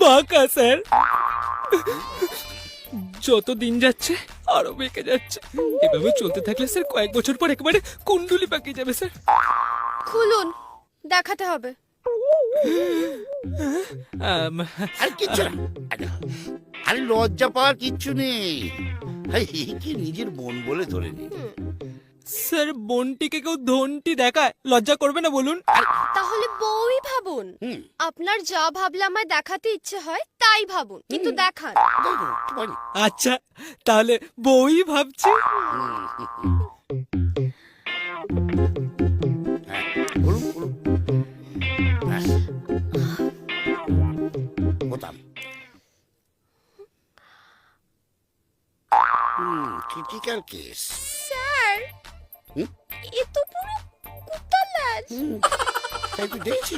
বাঁকা স্যার, যত দিন যাচ্ছে আরো বেঁকে যাচ্ছে। এভাবে চলতে থাকলে স্যার কয়েক বছর পর একেবারে কুণ্ডুলি পাকিয়ে যাবে স্যার। খুলুন, দেখাতে হবে। আম, আর কিচ্ছু না। আরে লজ্জা পাওয়ার কিচ্ছু নেই। আরে একে নিজের বোন বলে ধরে নি। স্যার বোনটিকে কেউ ধনটি দেখায়, লজ্জা করবে না বলুন? তাহলে বউই ভাবুন। হুম। আপনার যা ভাবলে আমায় দেখাতে ইচ্ছে হয় তাই ভাবুন, কিন্তু দেখান। দেখো, বলি। আচ্ছা, তাহলে বই ভাবছি। হ্যাঁ, বলুন, বলুন। হ্যাঁ। বোতাম। Critical case. স্যার, হুম? এ তো পুরো কুত্তার লাজ। তাই তো দেখছি।